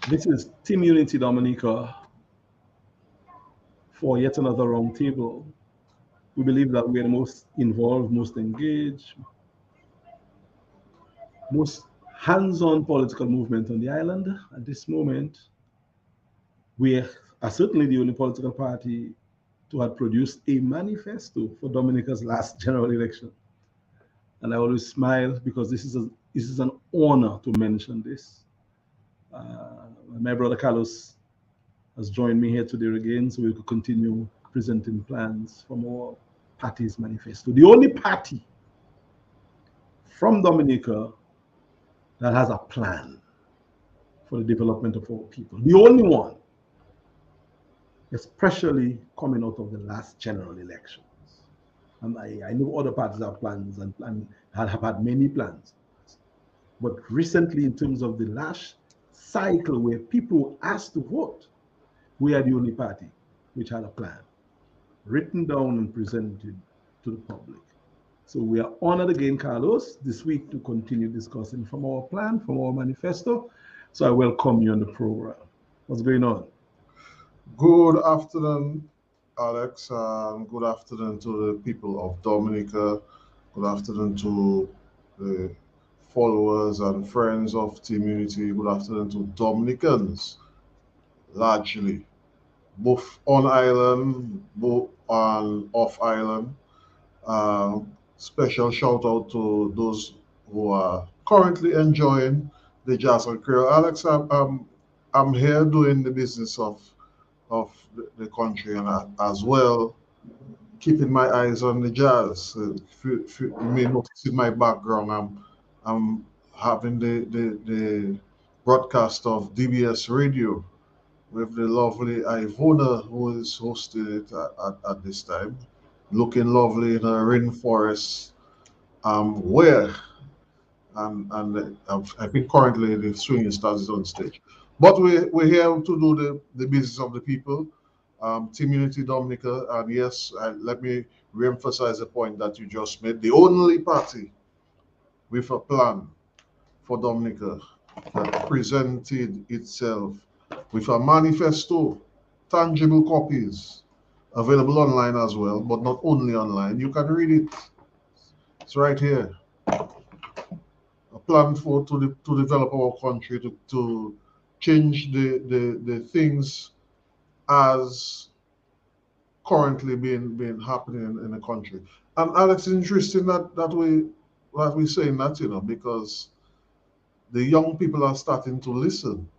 This is Team Unity Dominica for yet another roundtable. We believe that we are the most involved, most engaged, most hands-on political movement on the island at this moment. We are certainly the only political party to have produced a manifesto for Dominica's last general election. And I always smile because this is an honor to mention this. My brother Carlos has joined me here today again, so we could continue presenting plans from our party's manifesto. The only party from Dominica that has a plan for the development of our people. The only one, especially coming out of the last general elections. And I know other parties have plans and have had many plans. But recently, in terms of the last cycle where people were asked to vote, we are the only party which had a plan written down and presented to the public. So we are honored again, Carlos, this week to continue discussing from our plan, from our manifesto. So I welcome you on the program. What's going on? Good afternoon, Alex, and good afternoon to the people of Dominica. Good afternoon to the followers and friends of Team Unity. Good afternoon to Dominicans, largely, both on island, both on off island. Special shout out to those who are currently enjoying the jazz and creole. Alex, I'm here doing the business of the country and as well keeping my eyes on the jazz. You may notice in my background, I'm having the broadcast of DBS Radio with the lovely Ivona who is hosting it at this time, looking lovely in a rainforest. Where and I've been currently the swinging stars is on stage. But we're here to do the business of the people, Team Unity Dominica, and yes, let me re-emphasize the point that you just made. The only party with a plan for Dominica that presented itself with a manifesto, tangible copies, available online as well, but not only online. You can read it. It's right here. A plan for to develop our country to change the things as currently being happening in the country. And Alex, it's interesting that we saying that, because the young people are starting to listen,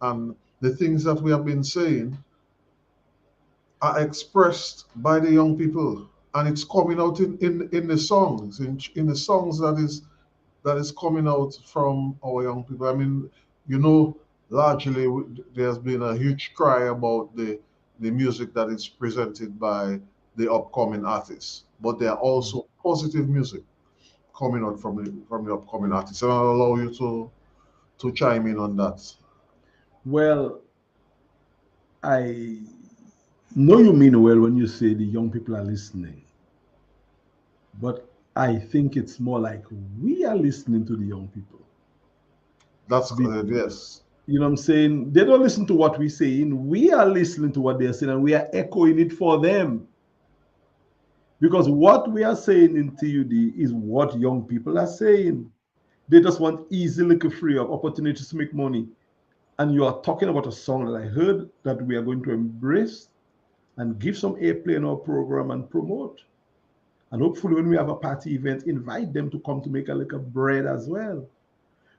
and the things that we have been saying are expressed by the young people, and it's coming out in the songs, in the songs that is coming out from our young people. I mean, largely there's been a huge cry about the music that is presented by the upcoming artists, but there are also positive music coming out from the upcoming artists, and I'll allow you to chime in on that. Well, I know you mean well when you say the young people are listening, but I think it's more like we are listening to the young people. That's Be- good, yes. You know what I'm saying? They don't listen to what we're saying. We are listening to what they're saying and we are echoing it for them. Because what we are saying in TUD is what young people are saying. They just want easy, little free of opportunities to make money. And you are talking about a song that I heard that we are going to embrace and give some airplay in our program and promote. And hopefully, when we have a party event, invite them to come to make a little bread as well.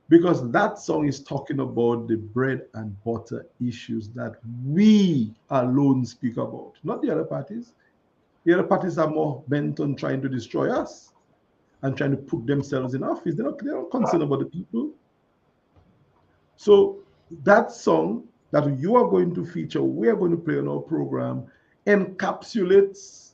Because that song is talking about the bread and butter issues that we alone speak about, not the other parties. The other parties are more bent on trying to destroy us and trying to put themselves in office. They're not concerned about the people. So that song that you are going to feature, we are going to play on our program, encapsulates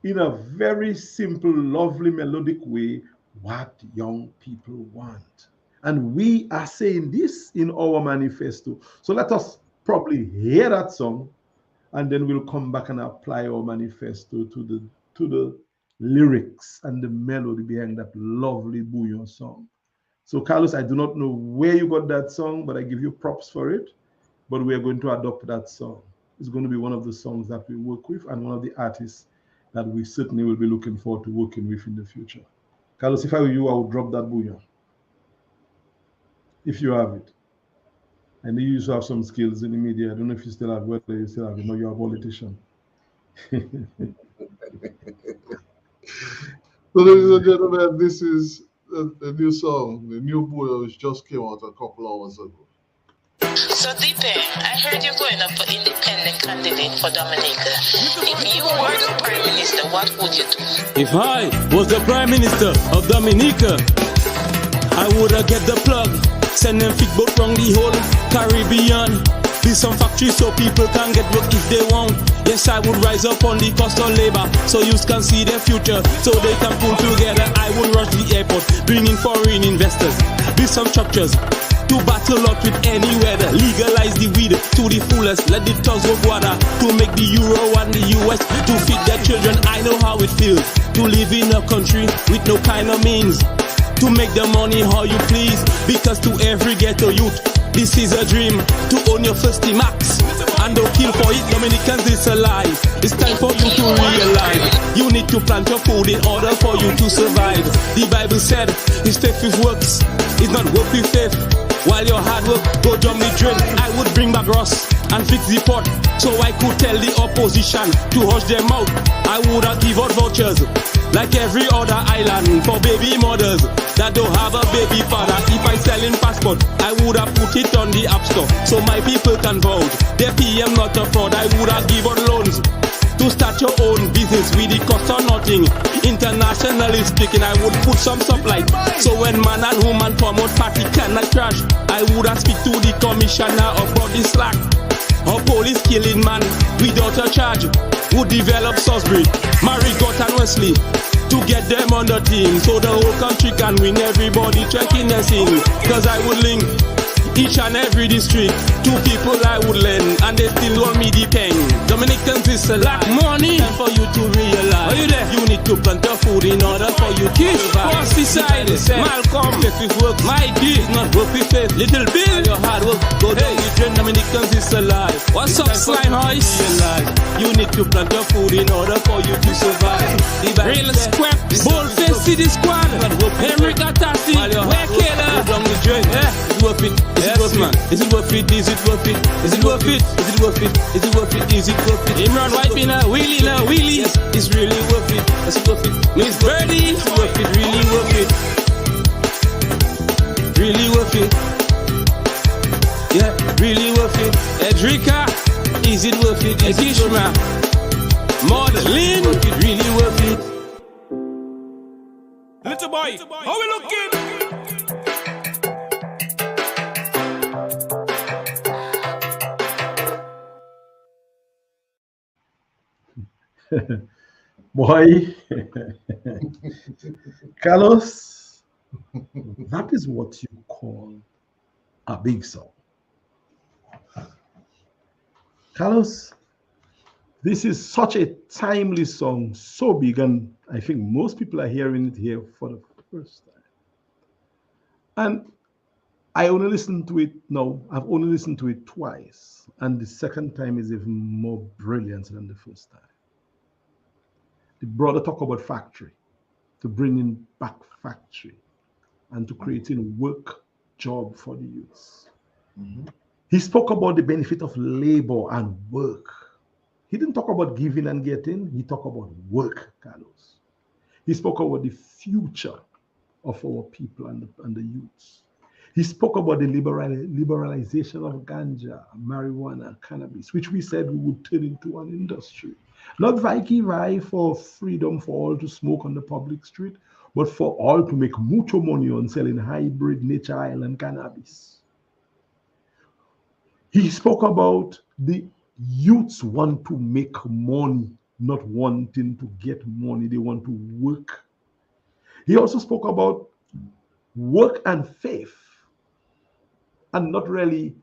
in a very simple, lovely, melodic way what young people want. And we are saying this in our manifesto. So let us probably hear that song and then we'll come back and apply our manifesto to the lyrics and the melody behind that lovely bouillon song. So, Carlos, I do not know where you got that song, but I give you props for it. But we are going to adopt that song. It's going to be one of the songs that we work with and one of the artists that we certainly will be looking forward to working with in the future. Carlos, if I were you, I would drop that bouillon. If you have it. I know you used to have some skills in the media. I don't know if you still have, whether you still have it. No, you're a politician. So, ladies and gentlemen, this is a new song. The new bouillon just came out a couple hours ago. So, Deepe, I heard you're going up for independent candidate for Dominica. If you were the Prime Minister, what would you do? If I was the Prime Minister of Dominica, I would get the plug, send them fit boat round the whole Caribbean. Build some factories so people can get work if they want. Yes, I would rise up on the cost of labor so youth can see their future, so they can pull together. I would rush the airport, bring in foreign investors, build some structures to battle out with any weather. Legalize the weed to the fullest, let the thugs go water to make the euro and the US to feed their children. I know how it feels to live in a country with no kind of means, to make the money how you please, because to every ghetto youth this is a dream, to own your first max and don't kill for it. Dominicans, it's a lie. It's time for you to realize you need to plant your food in order for you to survive. The Bible said his faith with works is not work with faith. While your hard work go down the drain, I would bring back Ross and fix the pot so I could tell the opposition to hush their mouth. I would have give out vouchers like every other island for baby mothers that don't have a baby father. If I selling passport, I would have put it on the app store so my people can vote. Their PM not a fraud. I would have give out loans to start your own business with the cost of nothing. Internationally speaking, I would put some supply so when man and woman promote party cannot crash. I would have speak to the commissioner about the slack. How police killing man without a charge. Would develop Salisbury, Marigot and Wesley to get them on the team so the whole country can win. Everybody checking and sing, cause I would link each and every district to people I would lend, and they still want me the pen. Dominicans is a lot money for you to realize. Are you there? You need to plant your food in order for you to survive. What's the side? Malcolm, faith with work. Mikey, not work with faith. Little Bill, your hard work go down the drain. Dominicans is alive. What's up, slime hoist? You need to plant your food in order for you to survive. Real square, bold face city squad. Henry Katasi, where killer? Down the drain. It's worth it. Is it worth it? Is it worth it? Is it worth it? Is it worth it? Is it worth it? Is it worth it? Is it worth it? Imran White in a wheelie, yes, it's really worth it. Is it worth it? Miss Birdie, it's worth it, really worth it. Really worth it. Yeah, really worth it. Edrica, is it worth it? Is it worth it? Maudlin, really worth it. Little boy, how we looking? Boy, Carlos, that is what you call a big song. Carlos, this is such a timely song, so big, and I think most people are hearing it here for the first time. And I only listened to it, I've only listened to it twice, and the second time is even more brilliant than the first time. The brother talk about factory, to bringing back factory and to creating work job for the youth. Mm-hmm. He spoke about the benefit of labor and work. He didn't talk about giving and getting, he talked about work, Carlos. He spoke about the future of our people and the youths. He spoke about the liberalization of ganja, marijuana, cannabis, which we said we would turn into an industry. Not vai for freedom for all to smoke on the public street, but for all to make mucho money on selling hybrid nature island cannabis. He spoke about the youths want to make money, not wanting to get money. They want to work. He also spoke about work and faith, and not really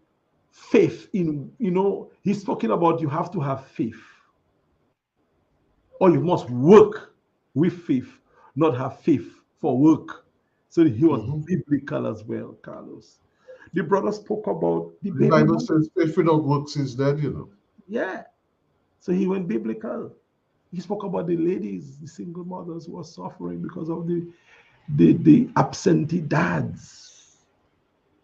faith in, he's talking about you have to have faith. Or you must work with faith, not have faith for work. So he was biblical as well, Carlos. The brother spoke about the The baby Bible boom. says faith without works is dead, you know. Yeah. So he went biblical. He spoke about the ladies, the single mothers who are suffering because of the absentee dads.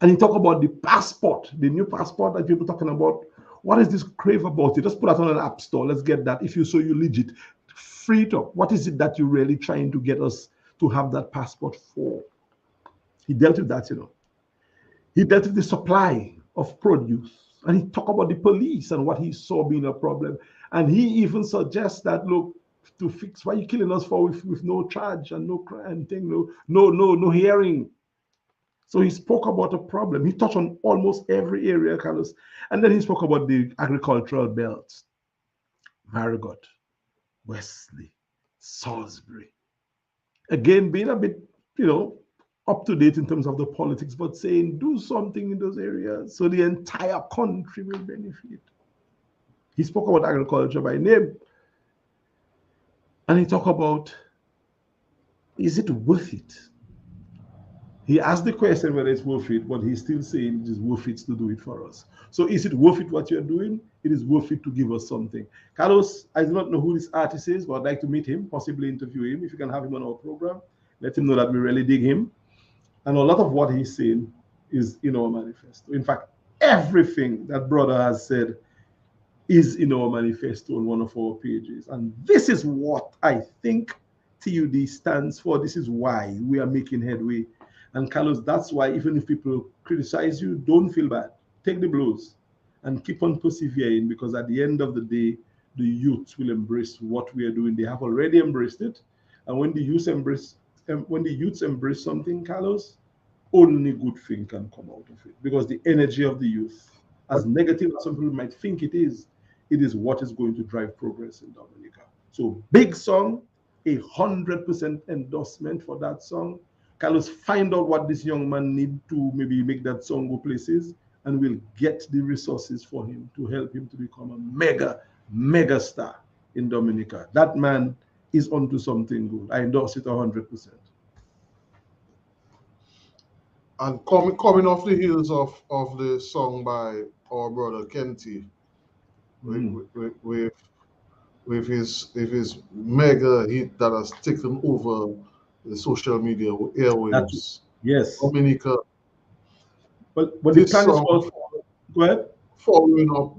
And he talked about the passport, the new passport that people talking about. What is this crave about it? Just put that on an app store. Let's get that. If you so you legit, free it up. What is it that you're really trying to get us to have that passport for? He dealt with that, you know. He dealt with the supply of produce. And he talked about the police and what he saw being a problem. And he even suggests that, look, to fix why you killing us for with no charge and no crime thing, no hearing. So he spoke about a problem. He touched on almost every area, Carlos. And then he spoke about the agricultural belts. Marigot, Wesley, Salisbury. Again, being a bit, up to date in terms of the politics, but saying do something in those areas so the entire country will benefit. He spoke about agriculture by name. And he talked about, is it worth it? He asked the question whether it's worth it, but he's still saying it is worth it to do it for us. So is it worth it what you're doing? It is worth it to give us something. Carlos, I do not know who this artist is, but I'd like to meet him, possibly interview him. If you can have him on our program, let him know that we really dig him. And a lot of what he's saying is in our manifesto. In fact, everything that brother has said is in our manifesto on one of our pages. And this is what I think TUD stands for. This is why we are making headway. And Carlos, that's why even if people criticize you, don't feel bad. Take the blows and keep on persevering, because at the end of the day, the youth will embrace what we are doing. They have already embraced it. And when the youth embrace something, Carlos, only good thing can come out of it. Because the energy of the youth, as negative as some people might think it is what is going to drive progress in Dominica. So big song, 100% endorsement for that song. Carlos, find out what this young man need to maybe make that song go places, and we'll get the resources for him to help him to become a mega star in Dominica. That man is onto something good. I endorse it 100%. And coming off the heels of the song by our brother Kenty, with his mega hit that has taken over the social media airwaves. Yes. Dominica. But the plan is for, go ahead.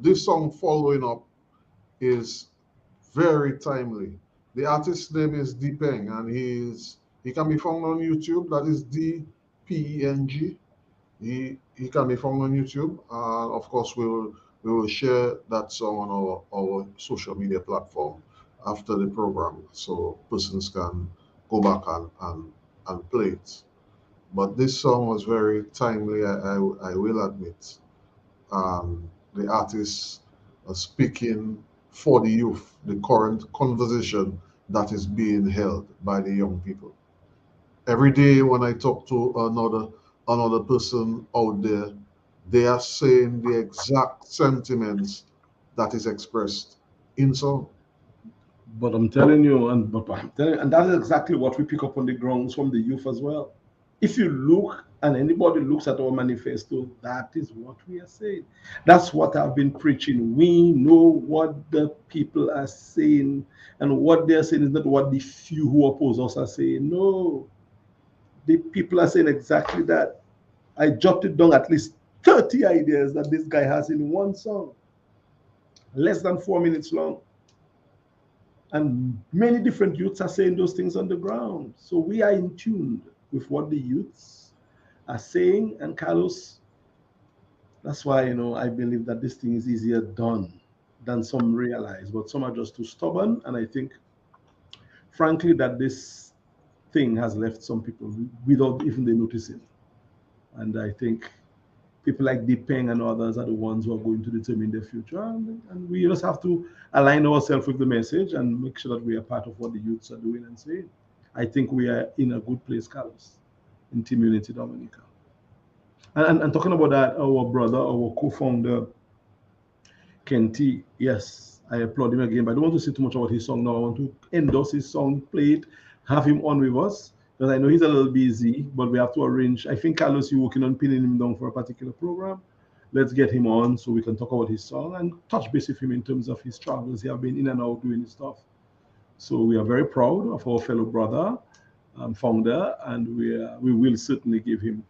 This song following up is very timely. The artist's name is Dipeng, and he can be found on YouTube. That is DPENG. He can be found on YouTube. And of course, we will share that song on our social media platform after the program, so persons can go back and play it. But this song was very timely, I will admit. The artist was speaking for the youth, the current conversation that is being held by the young people. Every day when I talk to another person out there, they are saying the exact sentiments that is expressed in song. But I'm telling you, and that is exactly what we pick up on the grounds from the youth as well. If you look and anybody looks at our manifesto, that is what we are saying. That's what I've been preaching. We know what the people are saying, and what they're saying is not what the few who oppose us are saying. No, the people are saying exactly that. I jotted down at least 30 ideas that this guy has in one song, less than 4 minutes long. And many different youths are saying those things on the ground. So we are in tune with what the youths are saying. And Carlos, that's why, I believe that this thing is easier done than some realize. But some are just too stubborn. And I think, frankly, that this thing has left some people without even they noticing. And I think people like Dipeng and others are the ones who are going to determine their future. And we just have to align ourselves with the message and make sure that we are part of what the youths are doing and saying. I think we are in a good place, Carlos, in Team Unity Dominica. And talking about that, our brother, our co-founder, Kenty, yes, I applaud him again, but I don't want to say too much about his song now. I want to endorse his song, play it, have him on with us. Because I know he's a little busy, but we have to arrange. I think, Carlos, you're working on pinning him down for a particular program. Let's get him on so we can talk about his song and touch base with him in terms of his travels. He have been in and out doing his stuff. So we are very proud of our fellow brother, founder, and we will certainly give him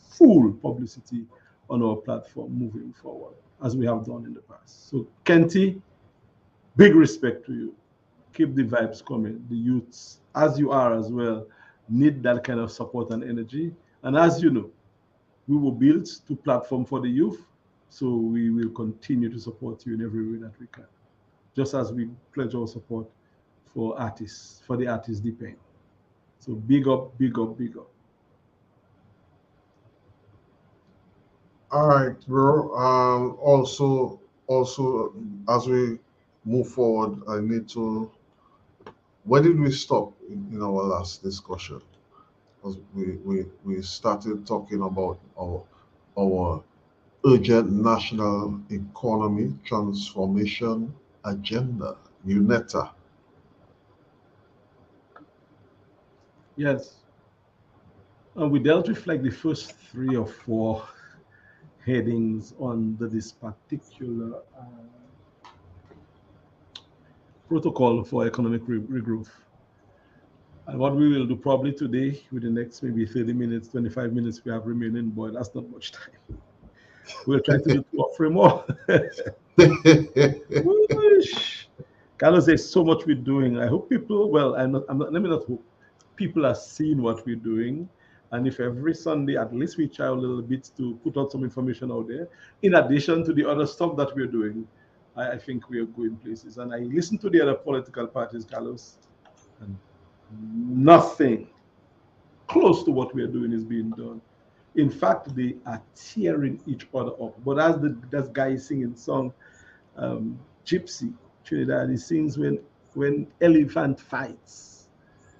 full publicity on our platform moving forward, as we have done in the past. So, Kenty, big respect to you. Keep the vibes coming. The youths, as you are as well, need that kind of support and energy. And as you know, we were built to platform for the youth, so we will continue to support you in every way that we can, just as we pledge our support for artists, for the artists depend. So big up, big up, big up. All right, bro. Also, as we move forward, I need to. Where did we stop in our last discussion? Because we started talking about our urgent national economy transformation agenda, UNETA. Yes. And we dealt with like the first 3 or 4 headings under this particular protocol for economic regrowth. And what we will do probably today, with the next maybe 30 minutes, 25 minutes we have remaining, boy, that's not much time. We'll try to do 2 or 3 more. Carlos, there's so much we're doing. I hope people, well, let me not hope. People are seeing what we're doing. And if every Sunday, at least we try a little bit to put out some information out there, in addition to the other stuff that we're doing, I think we are going places. And I listen to the other political parties, Carlos, and nothing close to what we are doing is being done. In fact, they are tearing each other up. But as that guy is singing song, Gypsy, Trinidad, he sings when elephant fights.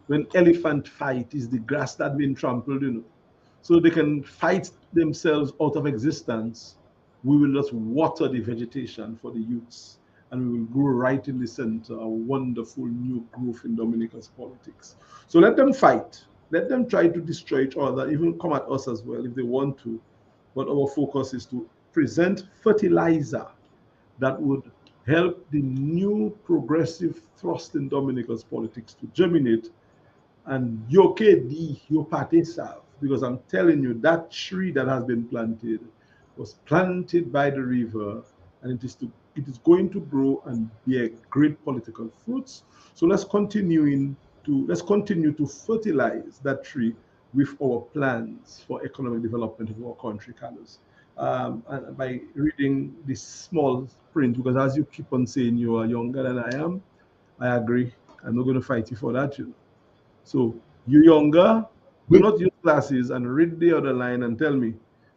When elephant fight is the grass that been trampled, so they can fight themselves out of existence. We will just water the vegetation for the youths, and we will grow right in the center a wonderful new growth in Dominica's politics. So let them fight. Let them try to destroy each other, even come at us as well if they want to. But our focus is to present fertilizer that would help the new progressive thrust in Dominica's politics to germinate and yoke your party serve. Because I'm telling you, that tree that has been planted was planted by the river, and it is going to grow and bear great political fruits. So let's continue to fertilize that tree with our plans for economic development of our country, Carlos. And by reading this small print, because as you keep on saying you are younger than I am, I agree. I'm not going to fight you for that, So you younger, do not use glasses and read the other line and tell me,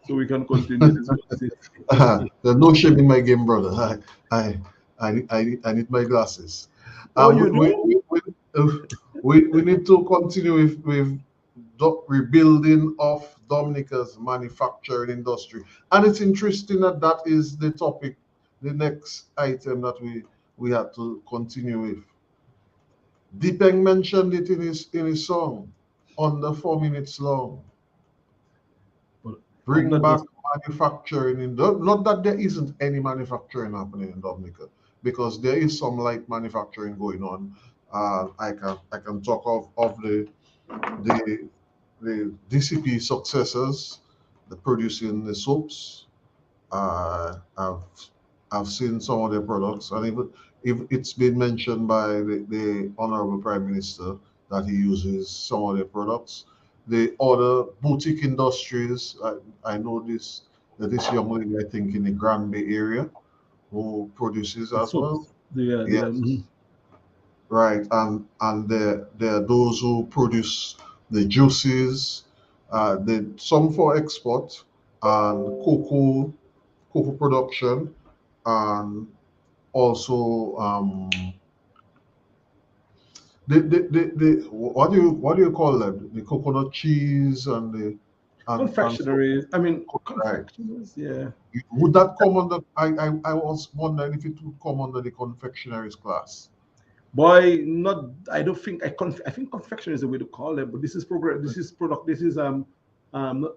so we can continue this conversation. There's no shame in my game, brother. I need my glasses. Oh, you do? We need to continue with rebuilding of Dominica's manufacturing industry, and it's interesting that is the topic, the next item that we have to continue with. Deepeng mentioned it in his song, under 4 minutes long. Bring back manufacturing not that there isn't any manufacturing happening in Dominica, because there is some light manufacturing going on. I can talk of the DCP successors, the producing the soaps. I've seen some of their products, and even if it's been mentioned by the Honorable Prime Minister that he uses some of their products. The other boutique industries, I know this young lady, I think, in the Grand Bay area, who produces as well. Yeah. Right, and there are those who produce the juices, some for export, and cocoa production, and also the what do you call them? The coconut cheese and confectionery. Right. Yeah. Would that come under? I was wondering if it would come under the confectionaries class. Boy, not. I don't think I think confection is the way to call it, but this is progress. This is product. This is not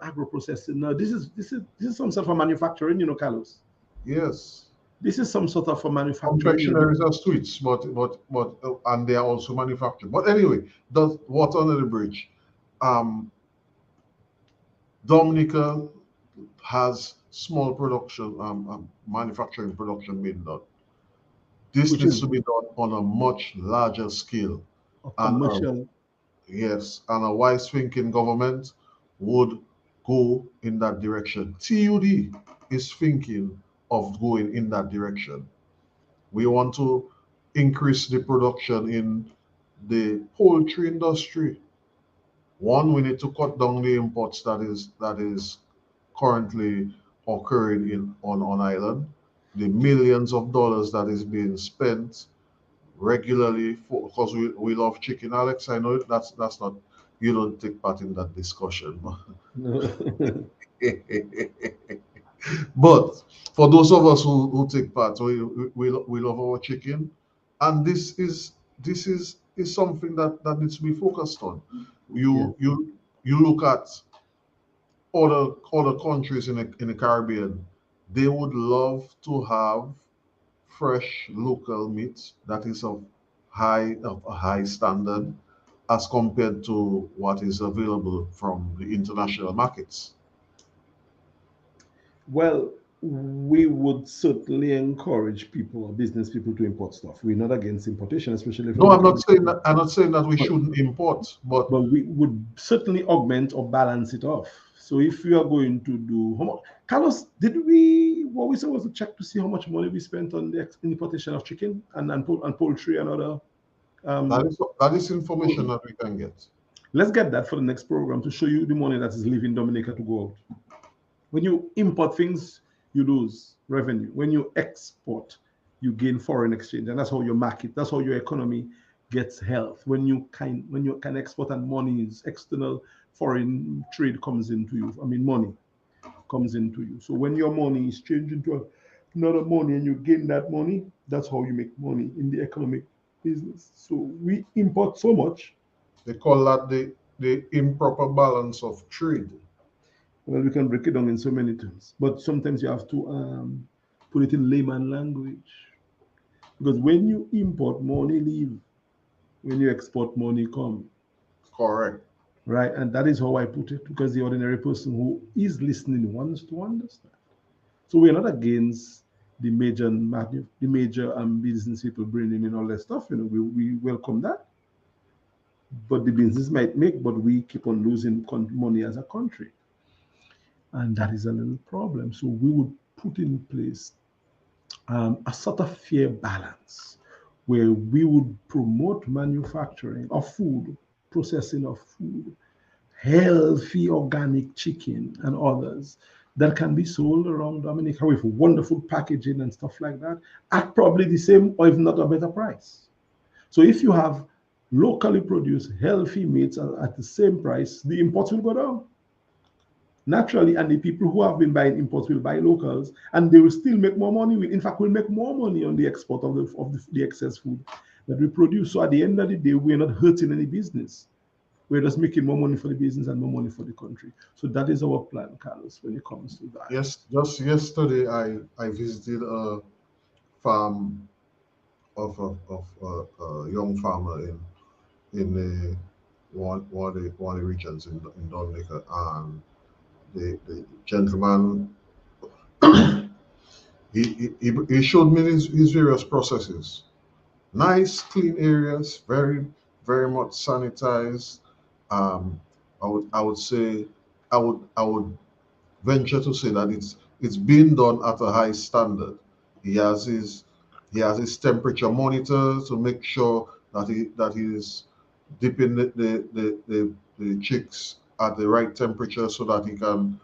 agro processing. No, this is some sort of manufacturing. You know, Carlos. Yes. This is some sort of a manufacturing. You know, Confectionaries are sweets, but and they are also manufactured. But anyway, does water under the bridge. Um, Dominica has small production, manufacturing production being done. This which needs is to be done on a much larger scale, a and commercial. yes, and a wise thinking government would go in that direction. TUD is thinking of going in that direction. We want to increase the production in the poultry industry. One, we need to cut down the imports that is currently occurring on island. The millions of dollars that is being spent regularly for because we love chicken. Alex, I know that's not you don't take part in that discussion. But for those of us who take part, we love our chicken, and this is something that needs to be focused on. Yeah. You look at other countries in the Caribbean, they would love to have fresh local meat that is of a high standard as compared to what is available from the international markets. Well, we would certainly encourage people or business people to import stuff. We're not against importation, especially No, from the country. I'm not saying that we But, shouldn't import, but but we would certainly augment or balance it off. So if we are going to do how much, Carlos, did we what we said was to check to see how much money we spent on the importation of chicken and poultry and other um that is information food? that we can get. Let's get that for the next program to show you the money that is leaving Dominica to go out. When you import things, you lose revenue. When you export, you gain foreign exchange, and that's how your market, that's how your economy gets health. When you can export and money is external foreign trade comes into you. I mean, money comes into you. So when your money is changed into another money and you gain that money, that's how you make money in the economic business. So we import so much. They call that the improper balance of trade. Well, we can break it down in so many terms, but sometimes you have to put it in layman language. Because when you import, money leave. When you export, money come. Correct. Right? And that is how I put it, because the ordinary person who is listening wants to understand. So we're not against the major business people bringing in all that stuff. We welcome that. But the business might make, but we keep on losing money as a country. And that is a little problem. So we would put in place a sort of fair balance where we would promote manufacturing of food, processing of food, healthy organic chicken and others that can be sold around Dominica with wonderful packaging and stuff like that at probably the same or if not a better price. So if you have locally produced healthy meats at the same price, the imports will go down naturally, and the people who have been buying imports will buy locals, and they will still make more money. In fact, we'll make more money on the export of the excess food that we produce. So at the end of the day, we're not hurting any business. We're just making more money for the business and more money for the country. So that is our plan, Carlos, when it comes to that. Yes, just yesterday I visited a farm of a young farmer in one of the regions in Dominica, and the gentleman he showed me his various processes. Nice, clean areas, very much sanitized. Um, I would say I would venture to say that it's being done at a high standard. He has his he has his temperature monitor to make sure that he's dipping the chicks at the right temperature so that he can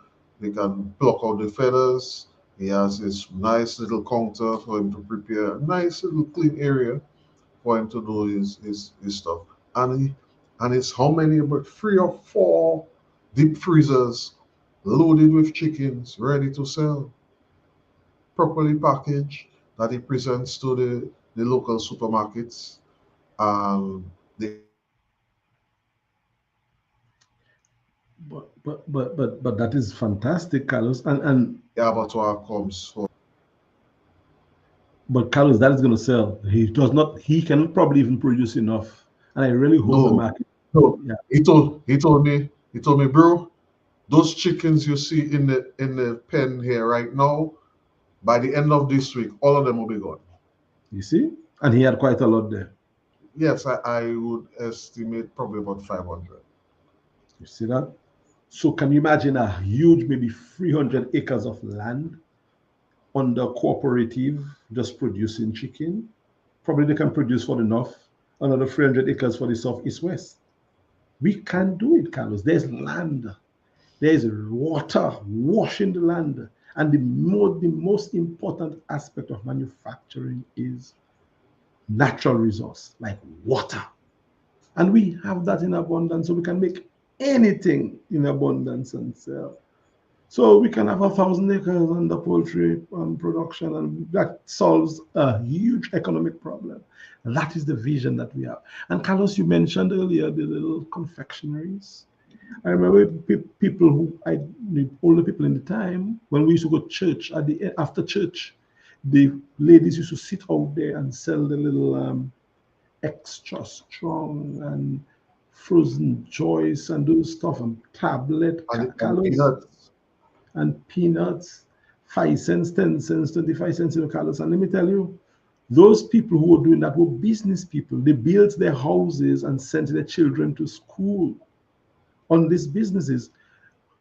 pluck out the feathers. He has his nice little counter for him to prepare a nice little clean area for him to do his stuff. And it's how many, about 3 or 4 deep freezers loaded with chickens ready to sell, properly packaged, that he presents to the local supermarkets. The But that is fantastic, Carlos. And abattoir comes from. but Carlos, that is going to sell. He does not. He cannot probably even produce enough. And I really hope the No, market. no. Yeah. He told me, bro, those chickens you see in the pen here right now, by the end of this week, all of them will be gone. You see, and he had quite a lot there. Yes, I would estimate probably about 500. You see that? So can you imagine a huge, maybe 300 acres of land under cooperative just producing chicken? Probably they can produce for enough another 300 acres for the southeast west. We can do it, Carlos. There's land, there's water washing the land. And the most important aspect of manufacturing is natural resource like water. And we have that in abundance, so we can make anything in abundance and sell. So we can have 1,000 acres under poultry production, and that solves a huge economic problem. And that is the vision that we have. And Carlos, you mentioned earlier the little confectionaries. I remember people who the older people in the time when we used to go to church at the after church, the ladies used to sit out there and sell the little extra strong and frozen joys and those stuff and tablet And calories peanuts. and peanuts, 5 cents, 10 cents, 25 cents in calories. And let me tell you, those people who were doing that were business people. They built their houses and sent their children to school on these businesses.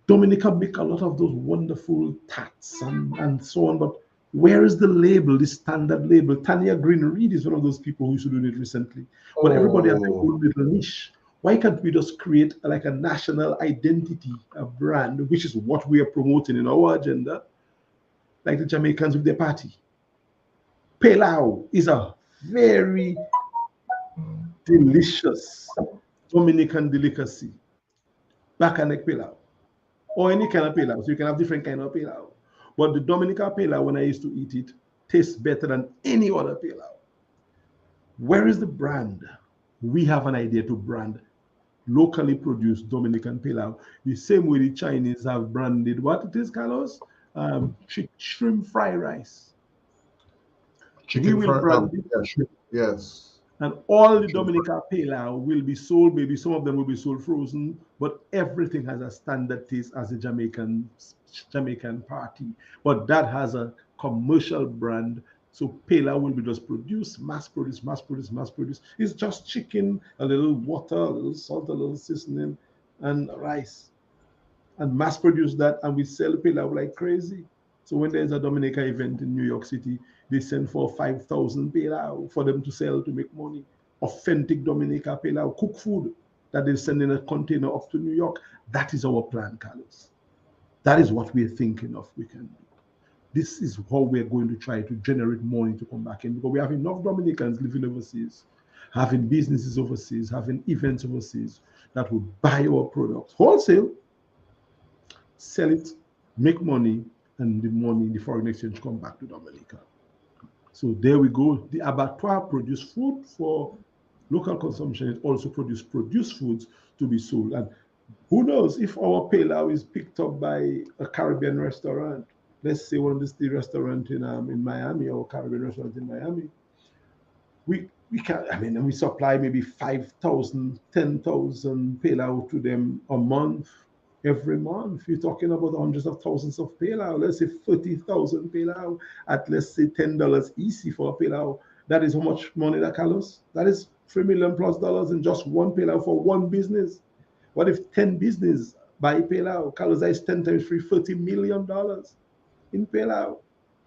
Dominica make a lot of those wonderful tats and so on, but where is the label, the standard label? Tanya Green Reed is one of those people who used to do it recently. But everybody has their Oh, own little niche. Why can't we just create like a national identity, a brand, which is what we are promoting in our agenda, like the Jamaicans with their party? Pilau is a very delicious Dominican delicacy. Bakanek pilau. Or any kind of pilau. So you can have different kind of pilau. But the Dominica pilau, when I used to eat it, tastes better than any other pilau. Where is the brand? We have an idea to brand locally produced Dominican pilau. The same way the Chinese have branded what it is, Carlos? Shrimp fried rice. We chicken will fry. brand it, Yeah, shrimp. Yes, and all the chicken fry. Dominica pilau will be sold. Maybe some of them will be sold frozen, but everything has a standard taste as a Jamaican party. But that has a commercial brand. So pilau will be just produced, mass produced, mass produced, mass produced. It's just chicken, a little water, a little salt, a little seasoning, and rice, and mass produce that, and we sell pilau like crazy. So when there's a Dominica event in New York City, they send for 5,000 pilau for them to sell to make money. Authentic Dominica pilau, cooked food that they send in a container up to New York. That is our plan, Carlos. That is what we're thinking of we can do. This is how we're going to try to generate money to come back in, because we have enough Dominicans living overseas, having businesses overseas, having events overseas that will buy our products wholesale, sell it, make money, and the money, the foreign exchange, come back to Dominica. So there we go. The abattoir produce food for local consumption. It also produce foods to be sold. And who knows if our pilau is picked up by a Caribbean restaurant, let's say one of the restaurant in Miami, or Caribbean restaurant in Miami, we can, I mean, we supply maybe 5,000, 10,000 pilau to them a month. Every month you're talking about hundreds of thousands of pilau. Let's say 30,000 pilau at, let's say, $10 easy for a pilau. That is how much money, that, Carlos? That is $3 million plus in just one pilau for one business. What if 10 business buy pilau? Carlos, that is 10 times 3, $30 million in pilau.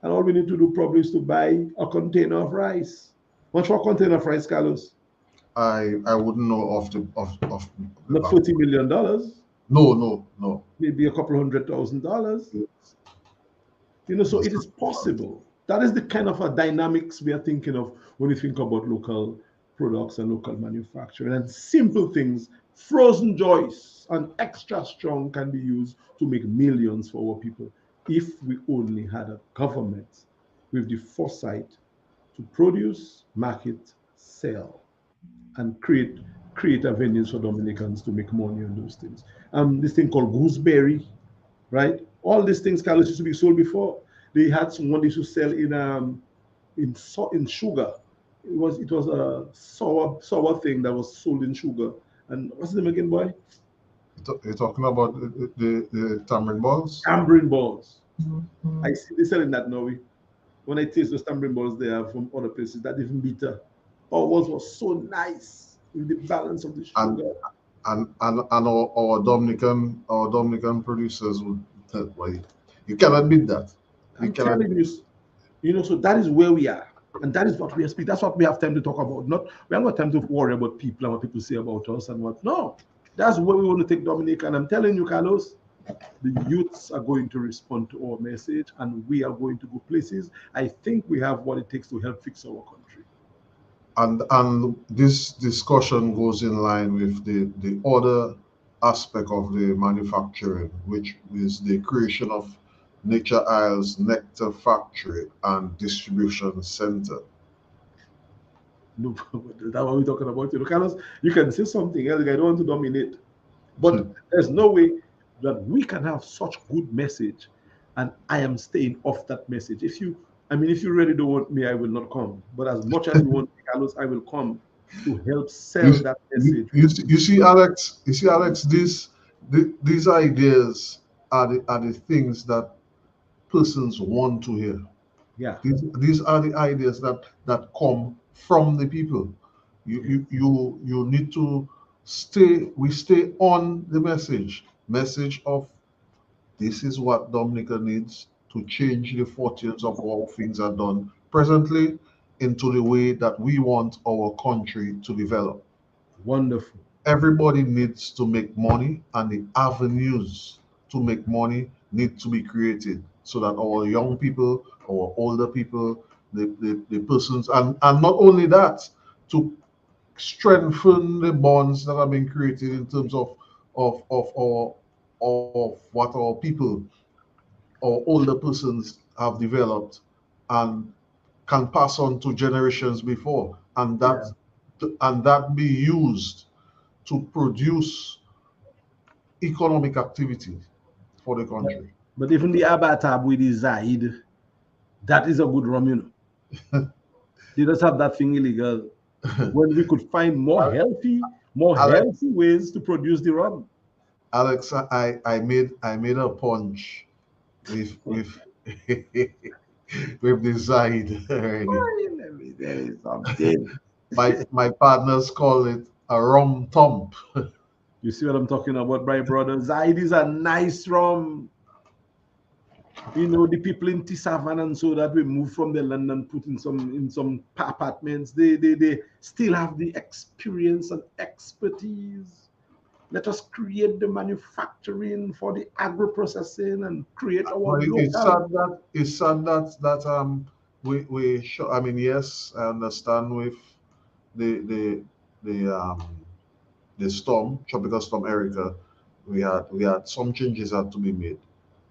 And all we need to do probably is to buy a container of rice. Much for a container of rice, Carlos? I wouldn't know of the Not back. $40 million, No, no, no. maybe a couple $100,000. So it is possible. That is the kind of a dynamics we are thinking of when we think about local products and local manufacturing. And simple things, frozen joys and extra strong, can be used to make millions for our people if we only had a government with the foresight to produce, market, sell. and create avenues for Dominicans to make money on those things. This thing called gooseberry, right? All these things, Carlos, used to be sold before. They had someone used to sell in sugar. It was a sour thing that was sold in sugar. And what's the name again, boy? You're talking about the tamarind balls? Tamarind balls. I see they selling that now. When I taste those tamarind balls they have from other places, that even bitter. Ours was so nice with the balance of the sugar. And our Dominican producers would tell why you cannot beat that. I'm telling you, so that is where we are. And that is what we are speaking. That's what we have time to talk about. Not we haven't got time to worry about people and what people say about us and what. No, that's where we want to take Dominica. And I'm telling you, Carlos, the youths are going to respond to our message, and we are going to go places. I think we have what it takes to help fix our country. And this discussion goes in line with the other aspect of the manufacturing, which is the creation of Nature Isles Nectar Factory and Distribution Center. No, that's what we're talking about. Carlos, you can say something else. I don't want to dominate, but there's no way that we can have such good message, and I am staying off that message. If you really don't want me, I will not come. But as much as you want me, Carlos, I will come to help sell that message. You see, Alex. These ideas are the things that persons want to hear. Yeah. These are the ideas that come from the people. You need to stay on the message of this is what Dominica needs to change the fortunes of how things are done presently into the way that we want our country to develop. Wonderful. Everybody needs to make money, and the avenues to make money need to be created so that our young people, our older people, the persons, and not only that, to strengthen the bonds that have been created in terms of what our people or older persons have developed and can pass on to generations before, and that be used to produce economic activity for the country. But even the Abatab with the Zaid, that is a good rum, you know. They just have that thing illegal. When we could find more healthy ways to produce the rum. Alex, I made a punch with with the Zaid already. Let me tell you something. My partners call it a rum thump. You see what I'm talking about, my brother? Zaid is a nice rum. You know, the people in Tisavan and so that we moved from the land and put in some apartments, they still have the experience and expertise. Let us create the manufacturing for the agro processing and create our local. It's sad that we show, I mean, yes, I understand with the tropical storm Erica, we had some changes had to be made.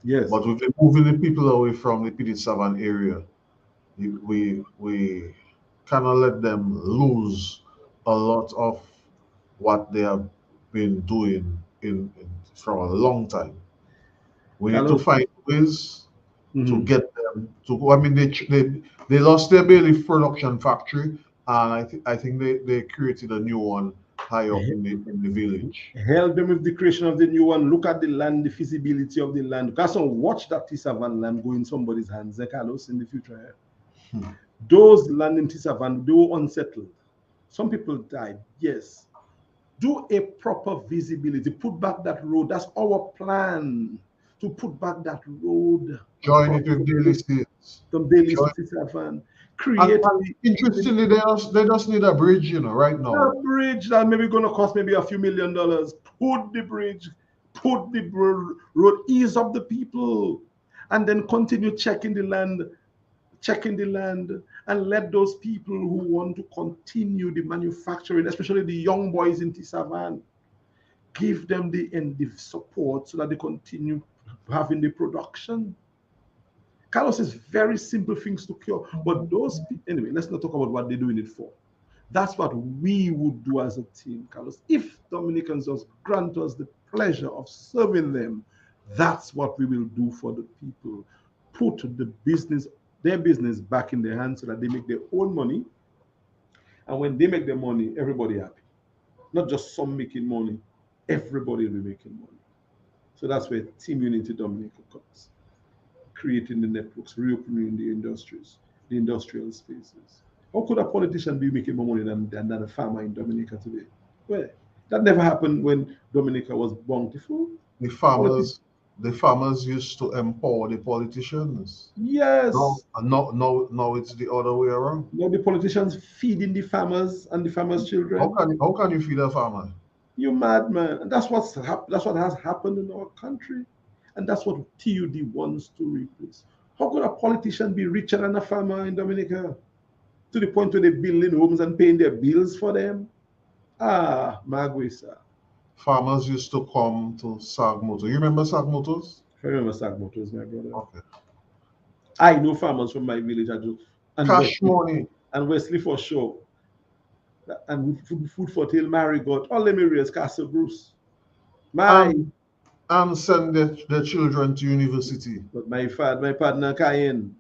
Yes. But with moving the people away from the Petit Savan area, we cannot let them lose a lot of what they have been doing for a long time. We need to find ways to get them to. I mean, they lost their Bailey production factory, and I think they created a new one high up in the village. Help them with the creation of the new one. Look at the land, the feasibility of the land. Because watch that Tisavan land go in somebody's hands, Carlos, in the future. Those land in Tisavan, they were unsettled. Some people died, yes. Do a proper visibility. Put back that road. That's our plan, to put back that road. Join it with daily states. Some daily Tisavan. Create. Interestingly, they just need a bridge, you know, right now. A bridge that maybe going to cost maybe a few $1 million. Put the bridge, put the road, ease up the people, and then continue checking the land, and let those people who want to continue the manufacturing, especially the young boys in Tisavan, give them the support so that they continue having the production. Carlos is very simple things to cure, but those people, anyway, let's not talk about what they're doing it for. That's what we would do as a team, Carlos. If Dominicans just grant us the pleasure of serving them, that's what we will do for the people. Put their business back in their hands so that they make their own money. And when they make their money, everybody happy. Not just some making money, everybody will be making money. So that's where Team Unity Dominica comes. Creating the networks, reopening the industries, the industrial spaces. How could a politician be making more money than a farmer in Dominica today? Well, that never happened when Dominica was bountiful. The farmers used to empower the politicians. Yes. Now it's the other way around. Now the politicians feeding the farmers and the farmers' children. How can you feed a farmer? You mad man. And that's what has happened in our country. And that's what TUD wants to replace. How could a politician be richer than a farmer in Dominica? To the point where they're building homes and paying their bills for them? Ah, Magwisa. Farmers used to come to Sag Motors. You remember Sag Motors? I remember Sag Motors, my brother. Okay. I know farmers from my village. And Cash money. And Wesley for sure. And food for Tail Marigot. All them areas, Castle Bruce. And send their children to university. But my partner, Cayenne,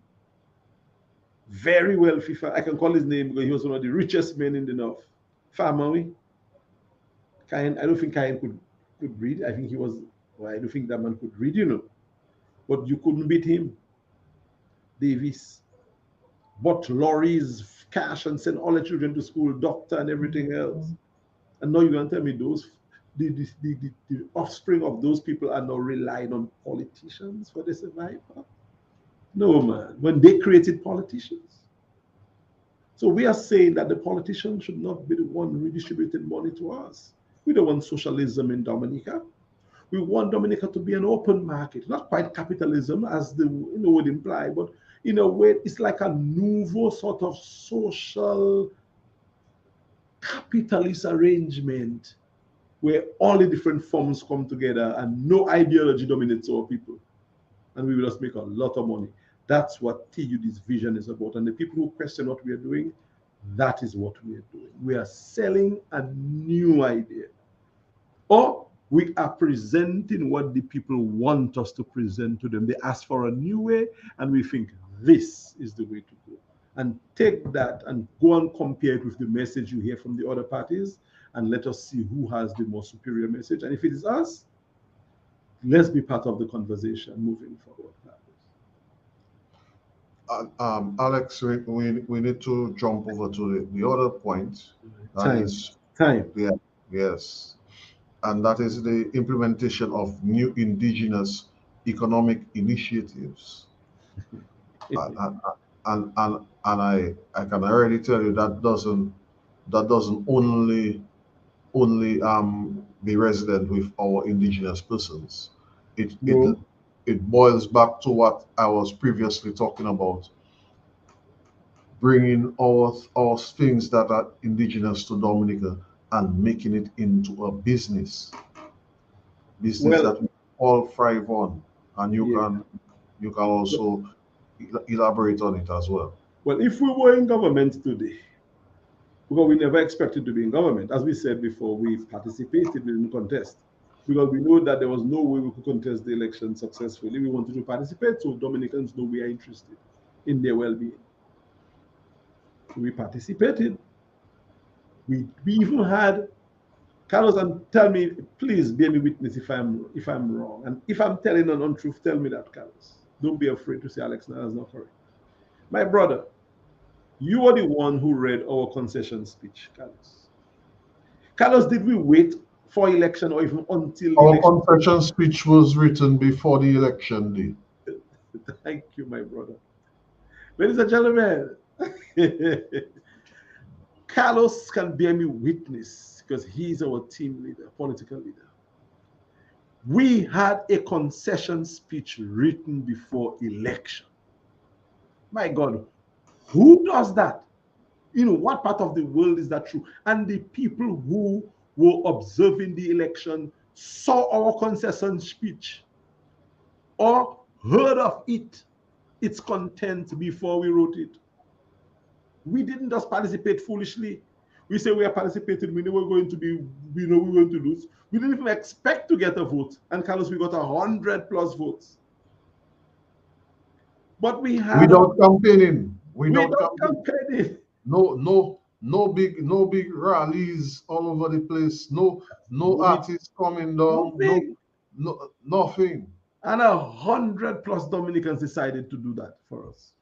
very wealthy. I can call his name because he was one of the richest men in the North. Farmer, Cayenne, I don't think Cayenne could read. I think I don't think that man could read, But you couldn't beat him. Davis bought lorries, cash, and sent all the children to school, doctor and everything else. And now you're going to tell me the offspring of those people are now relying on politicians for their survival? No, man. When they created politicians. So we are saying that the politicians should not be the one redistributing money to us. We don't want socialism in Dominica. We want Dominica to be an open market, not quite capitalism as the would imply, but in a way it's like a nouveau sort of social capitalist arrangement where all the different forms come together and no ideology dominates our people. And we will just make a lot of money. That's what TUD's vision is about. And the people who question what we are doing, that is what we are doing. We are selling a new idea. Or we are presenting what the people want us to present to them. They ask for a new way, and we think this is the way to go. And take that and go and compare it with the message you hear from the other parties, and let us see who has the more superior message. And if it is us, let's be part of the conversation moving forward. Alex, we need to jump over to the other point. Time. Yeah, yes. And that is the implementation of new indigenous economic initiatives. and I can already tell you that doesn't only be resident with our indigenous persons. It boils back to what I was previously talking about, bringing our things that are indigenous to Dominica and making it into a business that we all thrive on. And you can also elaborate on it as well. Well, if we were in government today, because we never expected to be in government, as we said before, we participated in the contest because we know that there was no way we could contest the election successfully. We wanted to participate, so Dominicans know we are interested in their well-being. So we participated. We even had Carlos, and tell me, please bear me witness if I'm wrong. And if I'm telling an untruth, tell me that, Carlos. Don't be afraid to say, Alex, no, that's not correct. My brother, you were the one who read our concession speech, Carlos. Carlos, did we wait for election or even until our concession speech was written before the election day? Thank you, my brother. Ladies and gentlemen, Carlos can bear me witness because he's our team leader, political leader. We had a concession speech written before election. My God, who does that? What part of the world is that true? And the people who were observing the election saw our concession speech or heard of its content before we wrote it. We didn't just participate foolishly. We say we are participating. We know we're going to be. We know we're going to lose. We didn't even expect to get a vote, and Carlos, we got 100+ votes. But we had without campaigning. without campaigning. No big rallies all over the place. No artists coming down. Nothing. And 100+ Dominicans decided to do that for us.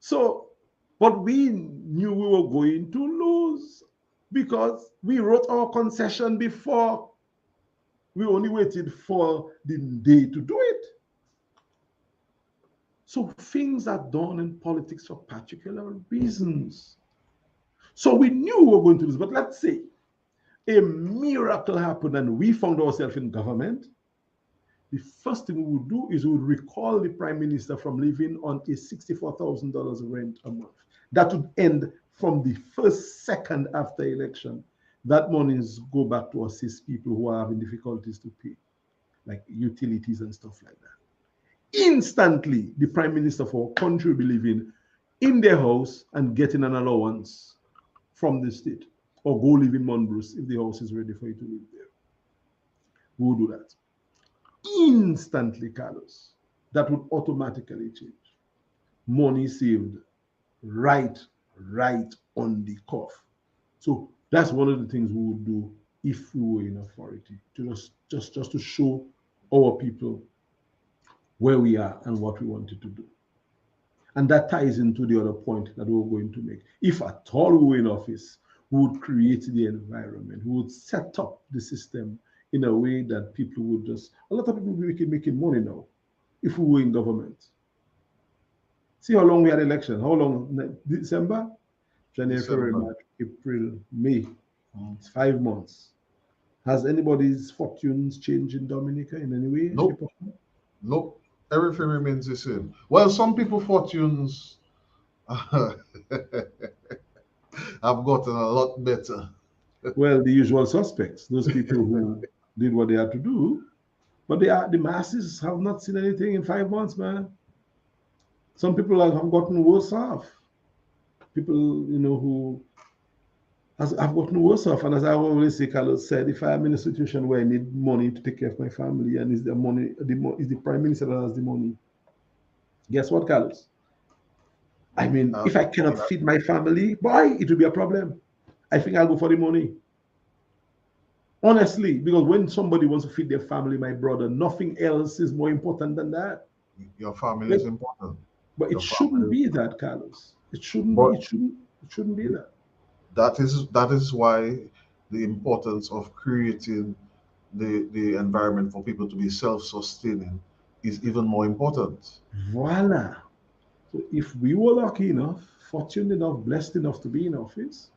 So, but we knew we were going to lose because we wrote our concession before. We only waited for the day to do it. So things are done in politics for particular reasons. So we knew we were going to lose. But let's say a miracle happened and we found ourselves in government. The first thing we would do is we would recall the prime minister from living on a $64,000 rent a month. That would end from the first second after election. That monies go back to assist people who are having difficulties to pay, like utilities and stuff like that. Instantly, the prime minister for our country will be living in their house and getting an allowance from the state, or go live in Monbrose if the house is ready for you to live there. We will do that. Instantly, Carlos. That would automatically change. Money saved right on the cuff. So that's one of the things we would do if we were in authority, to just to show our people where we are and what we wanted to do. And that ties into the other point that we were going to make. If at all we were in office, we would create the environment, we would set up the system in a way that people would just, a lot of people will be making money now if we were in government. See how long we had election, how long? December, January, February, March, April, May. It's 5 months. Has anybody's fortunes changed in Dominica in any way? Nope. Everything remains the same. Well, some people's fortunes have gotten a lot better. Well, the usual suspects, those people who did what they had to do, but the masses have not seen anything in 5 months, man. Some people have gotten worse off. People, who have gotten worse off. And as I always say, Carlos said, if I am in a situation where I need money to take care of my family, and is the prime minister that has the money, guess what, Carlos? I mean, if I cannot feed my family, boy, it will be a problem. I think I'll go for the money. Honestly, because when somebody wants to feed their family, my brother, nothing else is more important than that. Your family is important. But it shouldn't be that, Carlos. It shouldn't be that. That is why the importance of creating the environment for people to be self-sustaining is even more important. Voila. So if we were lucky enough, fortunate enough, blessed enough to be in office,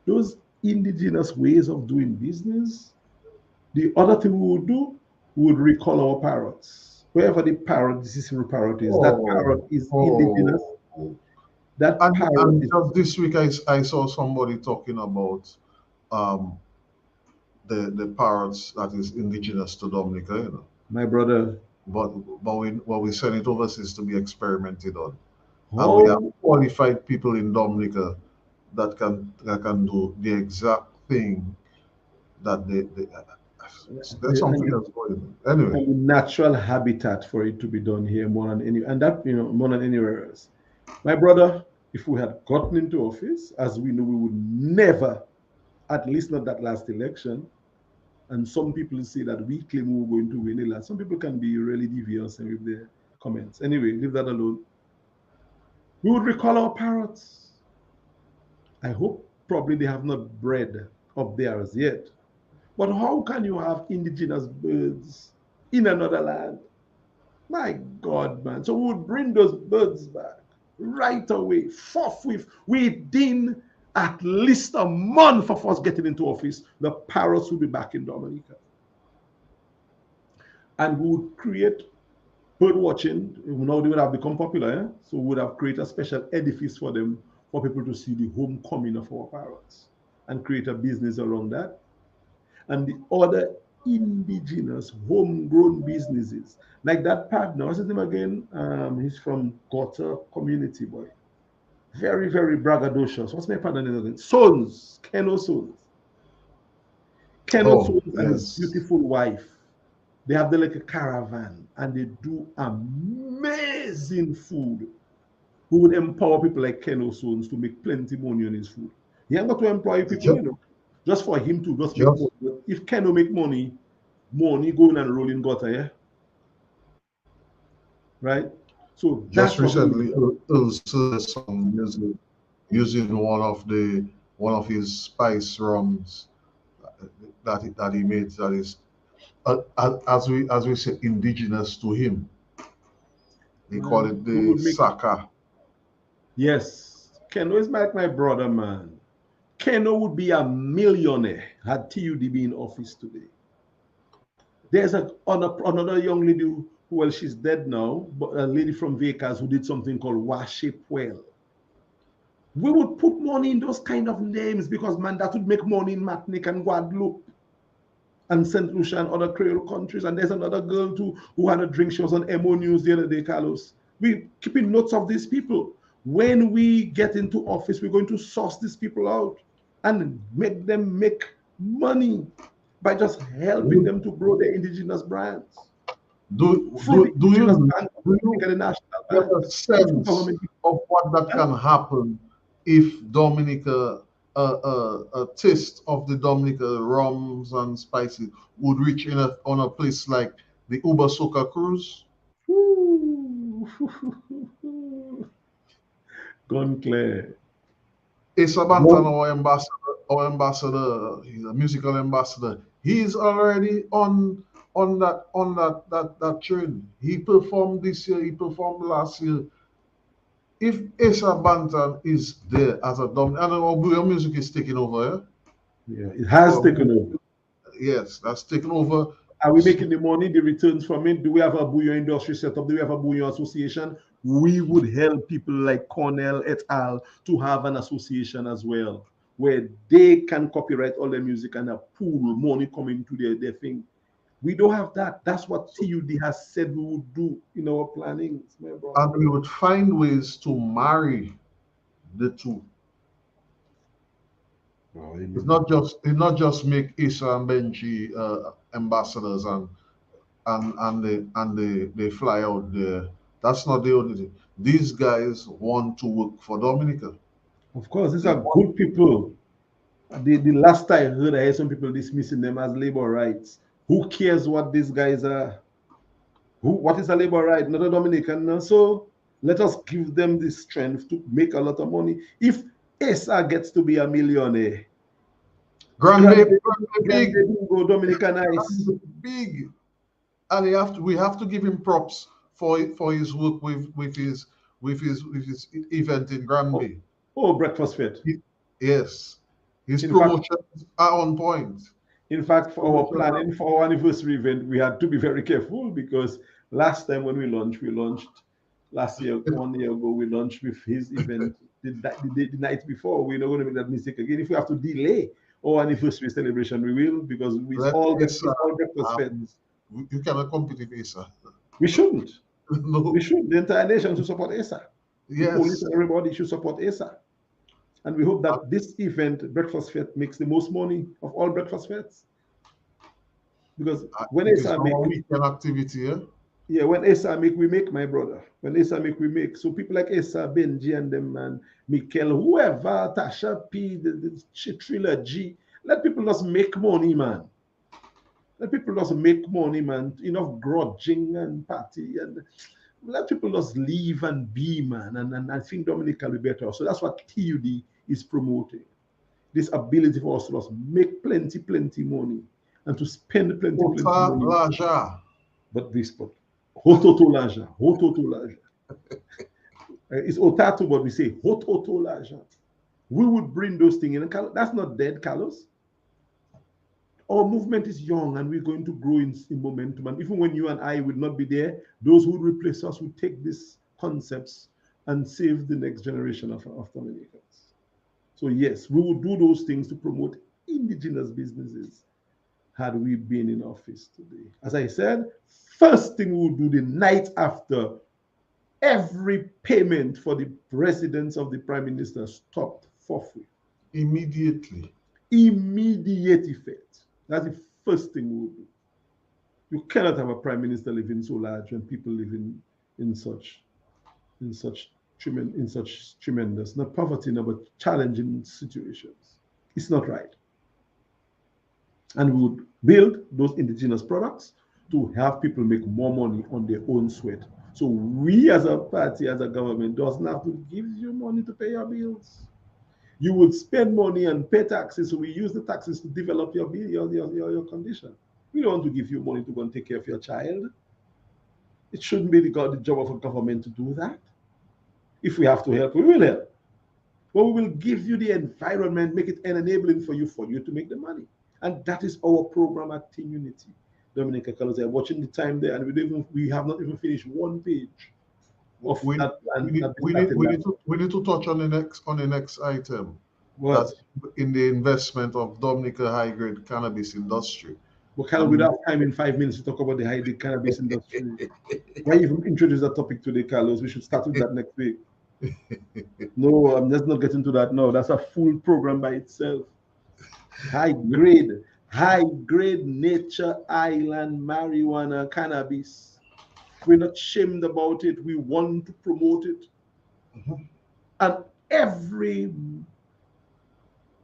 those indigenous ways of doing business, the other thing we would do, we would recall our parrots. Wherever the decisional parrot is, that parrot is indigenous. That and just this week, I saw somebody talking about the parrots that is indigenous to Dominica, My brother. But we send it overseas to be experimented on. And we have qualified people in Dominica that can do the exact thing that there's something else going on. Anyway, natural habitat for it to be done here more than anywhere else. My brother, if we had gotten into office, as we know we would never, at least not that last election, and some people say that we claim we were going to win the last. Some people can be really devious with their comments. Anyway, leave that alone. We would recall our parrots. I hope probably they have not bred up there as yet. But how can you have indigenous birds in another land? My God, man. So we would bring those birds back right away, forthwith, within at least a month of us getting into office. The parrots will be back in Dominica. And we would create bird watching. Now they would have become popular, so we would have created a special edifice for them, for people to see the homecoming of our parrots, and create a business around that. And the other indigenous homegrown businesses, like that partner, what's his name again? He's from Gota community, boy. Very, very braggadocious. What's my partner name again? Sons, Keno Sons. Keno Oh, Sons and his yes. beautiful wife. They have like a caravan and they do amazing food. Who would empower people like Keno Sons to make plenty money on his food. He ain't got to employ people, Just, you know, just for him to just make just, money. But if Keno make money, money going and rolling gutter, yeah? Right? So just that's what we recently, also some music using one of his spice rums that he made that is as we say indigenous to him. They call man, it we the would make Saka. yes. Keno is like my brother, man. Keno would be a millionaire had TUD been in office today. There's another young lady who, well, she's dead now, but a lady from Vegas who did something called Worship Well. We would put money in those kind of names because, man, that would make money in Martinique and Guadeloupe and St. Lucia and other Creole countries. And there's another girl too who had a drink. She was on MO News the other day, Carlos. We keeping notes of these people. When we get into office, we're going to source these people out and make them make money by just helping them to grow their indigenous brands. Through the Do indigenous you bank, do you the national get bank, a and through sense government. of what that can happen if Dominica a taste of the Dominica rums and spices would reach in on a place like the Uber Soca cruise? Gone clear. Asa Bantan, Gone. our ambassador, he's a musical ambassador. He's already on that train. He performed this year. He performed last year. If Asa Bantan is there as a dom, and our music is taking over, Yeah, it has yeah? taken over. Yes, that's taken over. Are we making the money, the returns from it? Do we have a Bouillon industry set up? Do we have a Bouillon association? We would help people like Cornell et al. To have an association as well, where they can copyright all their music and a pool money coming to their thing. We don't have that. That's what TUD has said we would do in our planning, my brother. And we would find ways to marry the two. Oh, It's not just make Issa and Benji ambassadors and they fly out there. That's not the only thing. These guys want to work for Dominica. of course, these They are want good people. The last I heard, I heard some people dismissing them as labor rights. Who cares what these guys are? What is a labor right? Not a Dominican. No? So let us give them the strength to make a lot of money. If Esa gets to be a millionaire, Grande big, Grande go Dominicanize. big, and we have to give him props for his work with his event in Granby. Oh, breakfast fete. Yes, his In fact, promotions are on point. in fact, for our Promotions are planning for our anniversary event, we had to be very careful because last time when we launched last year, 1 year ago, we launched with his event the night before. We're not going to make that mistake again. If we have to delay our anniversary celebration, we will because Let it's Asa, all breakfast fete. you cannot compete with Asa. We shouldn't. No, We should. The entire nation should support ASA. The police yes, and everybody should support ASA. And we hope that this event, Breakfast Fete, makes the most money of all breakfast fetes. Because when it is ASA make, our weekend activity. Yeah? yeah, when ASA make, we make, my brother. When ASA make, we make. So people like ASA, Benji and them, man, Mikel, whoever, Tasha P, the Trilogy, let people just make money, man. Let people just make money, man. Enough grudging and party and let people just leave and be, man. And I think Dominica will be better. So that's what TUD is promoting. This ability for us to just make plenty money and to spend plenty Ota money. Laja. But this, but hototolaja. It's otato, but we say hototolaja. We would bring those things in. That's not dead, Carlos. Our movement is young and we're going to grow in momentum. And even when you and I would not be there, those who would replace us would take these concepts and save the next generation of Dominicans. So yes, we would do those things to promote indigenous businesses had we been in office today. As I said, first thing we would do the night after every payment for the residence of the Prime Minister stopped for free. Immediately. Immediate effect. That's the first thing we will do. You cannot have a Prime Minister living so large when people live in such tremendous, not poverty, no, but challenging situations. It's not right. And we would build those indigenous products to have people make more money on their own sweat. So we as a party, as a government, doesn't have to give you money to pay your bills. You would spend money and pay taxes, so we use the taxes to develop your condition. We don't want to give you money to go and take care of your child. It shouldn't be the job of a government to do that. If we have to help, we will help. But we will give you the environment, make it enabling for you to make the money. And that is our program at Team Unity. Dominica Carlos, I'm watching the time there, and we have not even finished one page. We need to touch on the next item. What? That's in the investment of Dominica high-grade cannabis industry. Well, Carlos, we don't have time in 5 minutes to talk about the high-grade cannabis industry. Why even introduce that topic today, Carlos? We should start with that next week. No, I'm just not getting to that. No, that's a full program by itself. High-grade nature island marijuana cannabis. We're not shamed about it. We want to promote it. And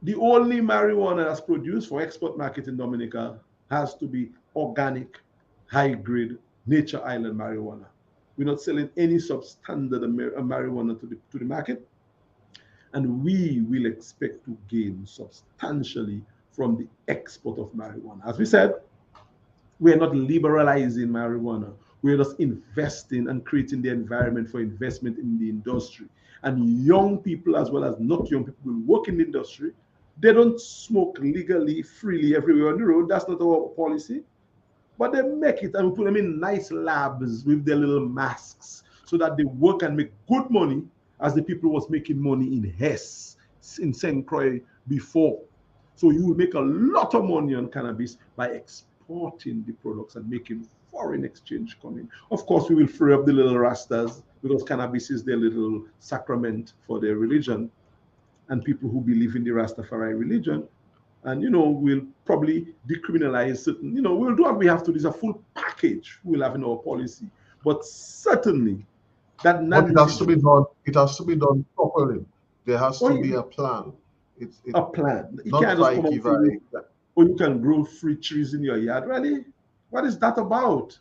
the only marijuana that's produced for export market in Dominica has to be organic, high-grade, nature island marijuana. We're not selling any substandard marijuana to the market. And we will expect to gain substantially from the export of marijuana. As we said, we are not liberalizing marijuana. We are just investing and creating the environment for investment in the industry. And young people, as well as not young people who work in the industry, they don't smoke legally, freely everywhere on the road. That's not our policy. But they make it, and we put them in nice labs with their little masks so that they work and make good money as the people was making money in Hess, in St. Croix before. So you will make a lot of money on cannabis by exporting the products and making foreign exchange coming. Of course, we will free up the little rastas because cannabis is their little sacrament for their religion, and people who believe in the Rastafari religion. And, we'll probably decriminalize certain, we'll do what we have to. There's a full package we'll have in our policy. But certainly, that But it has to be done. It has to be done properly. There has to be a plan. It's a plan. You not can't just come and say, or you can grow free trees in your yard. Really? What is that about?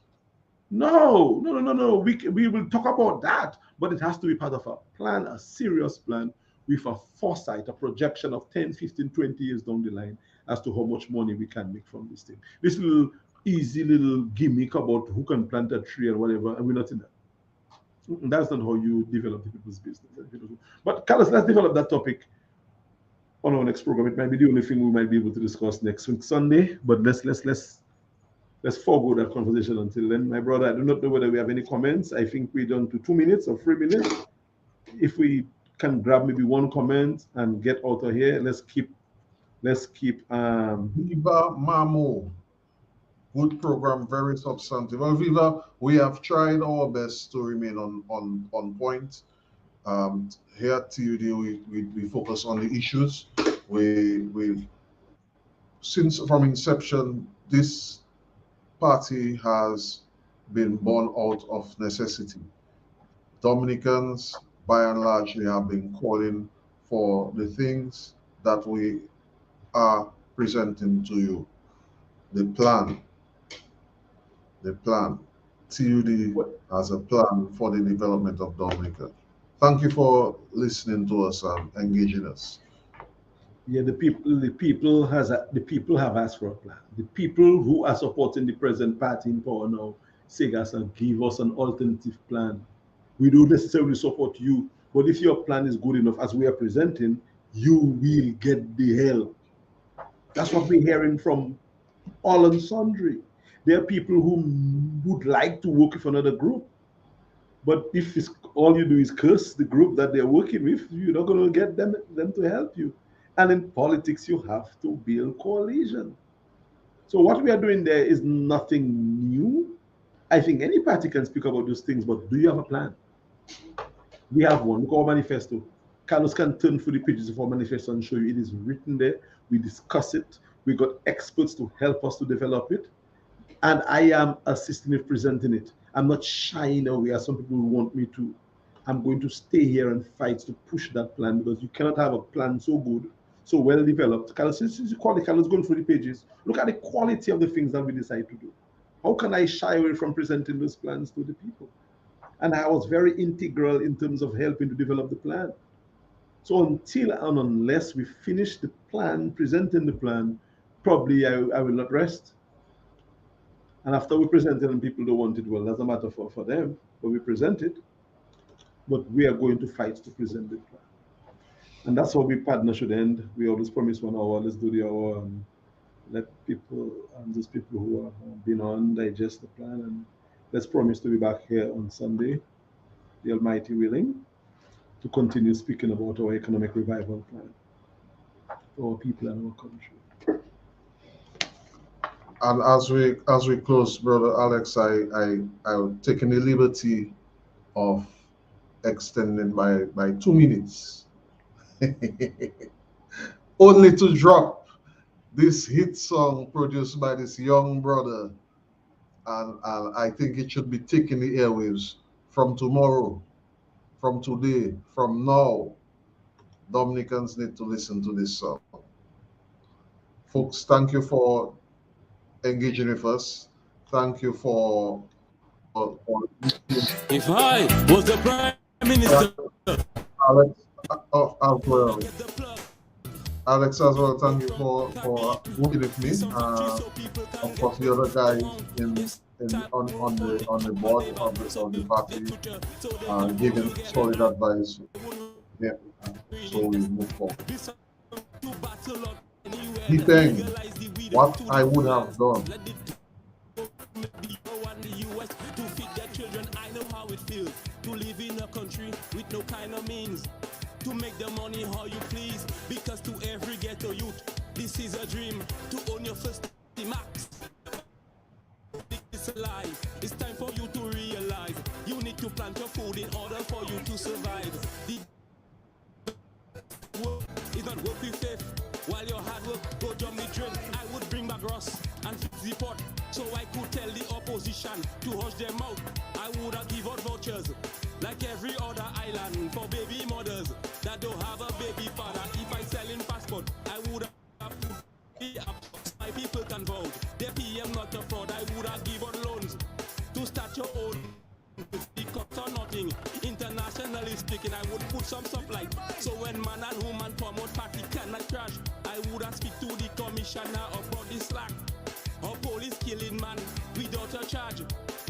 No. We will talk about that, but it has to be part of a plan, a serious plan, with a foresight, a projection of 10, 15, 20 years down the line as to how much money we can make from this thing. This little easy little gimmick about who can plant a tree and whatever, and we're not in that. That's not how you develop the people's business. But Carlos, let's develop that topic on our next program. It might be the only thing we might be able to discuss next week, Sunday, but let's forego that conversation until then. My brother, I do not know whether we have any comments. I think we're done to 2 minutes or 3 minutes. If we can grab maybe one comment and get out of here. Let's keep Viva Mamo. Good program, very substantive. Well, Viva, we have tried our best to remain on point. Here at TUD, we focus on the issues. We since from inception, this party has been born out of necessity. Dominicans, by and large, they have been calling for the things that we are presenting to you. The plan. TUD has a plan for the development of Dominica. Thank you for listening to us and engaging us. Yeah, the people have asked for a plan. The people who are supporting the present party in power now say, guys, give us an alternative plan. We don't necessarily support you, but if your plan is good enough as we are presenting, you will get the help. That's what we're hearing from all and sundry. There are people who would like to work with another group, but if all you do is curse the group that they're working with, you're not going to get them to help you. And in politics, you have to build coalition. So what we are doing there is nothing new. I think any party can speak about those things, but do you have a plan? We have one. Look at our manifesto. Carlos can turn through the pages of our manifesto and show you it is written there. We discuss it. We got experts to help us to develop it. And I am assisting in presenting it. I'm not shying away as some people want me to. I'm going to stay here and fight to push that plan, because you cannot have a plan so good, so well developed. Carlos, Carlos going through the pages. Look at the quality of the things that we decide to do. How can I shy away from presenting those plans to the people? And I was very integral in terms of helping to develop the plan. So until and unless we finish the plan, presenting the plan, probably I will not rest. And after we present it and people don't want it, well, that's a matter for them, but we present it. But we are going to fight to present the plan. And that's how we partner should end. We always promise 1 hour, let's do the hour, and let people, those people who have been on, digest the plan. And let's promise to be back here on Sunday, the Almighty willing, to continue speaking about our economic revival plan for our people and our country. And as we close, Brother Alex, I've taken the liberty of extending my 2 minutes only to drop this hit song produced by this young brother, and I think it should be taking the airwaves from tomorrow, from today, from now. Dominicans need to listen to this song. Folks, thank you for engaging with us. Thank you for If I was the Prime Minister, Alex as well. Alex as well, thank you for working with me. Of course, the other guys on the board of the party giving solid advice. Yeah, so we move forward. He thinks what I would have done. to feed their children. I know how it feels to live in a country with no kind of means, to make the money how you please, because to every ghetto youth this is a dream, to own your first max. It's alive. It's time for you to realize you need to plant your food in order for you to survive. The work is not work with faith. While your hard work go jump the drain, I would bring back Ross and fix the pot, so I could tell the opposition to hush their mouth. I would have give out vouchers like every other island for baby mothers that don't have a baby father. If I sell in passport, I would have my people can vote. The PM not a fraud. I would have give out loans to start your own. It costs or nothing. Internationally speaking, I would put some supply, so when man and woman promote party cannot crash. I would have speak to the commissioner about the slack. Or police killing man without a charge.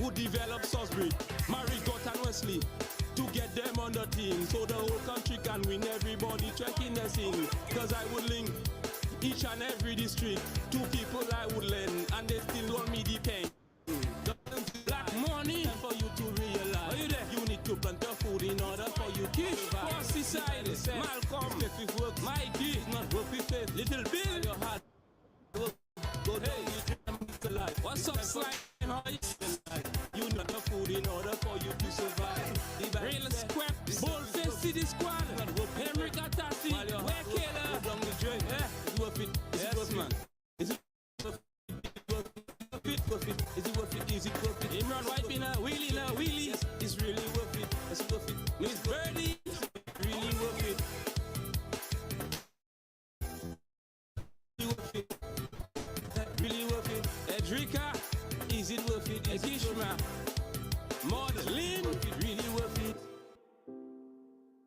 Would develop Salisbury, Marigot and Wesley to get them on the team, so the whole country can win. Everybody checking the scene, cause I would link each and every district to people I would lend, and they still want me the pen. Black money for you to realize. Are you there? You need to plant your food in order for you to survive. Crossy side, Malcolm, with work, Mikey, not work with faith. Little Bill, your heart. Go hey, you life. What's up, slime? You need your food in order for you to survive. Real square, bold face city squad. Henry Katasi, where Kayla? Down the drain. Is it worth it? Is it worth it, man? Is it worth it? Is it worth it? Is it worth it? Imran White in a wheelie, it's really worth it. It's worth it. Miss Birdie, really worth it. Really worth it. Edrica, is it worth it? Kishma,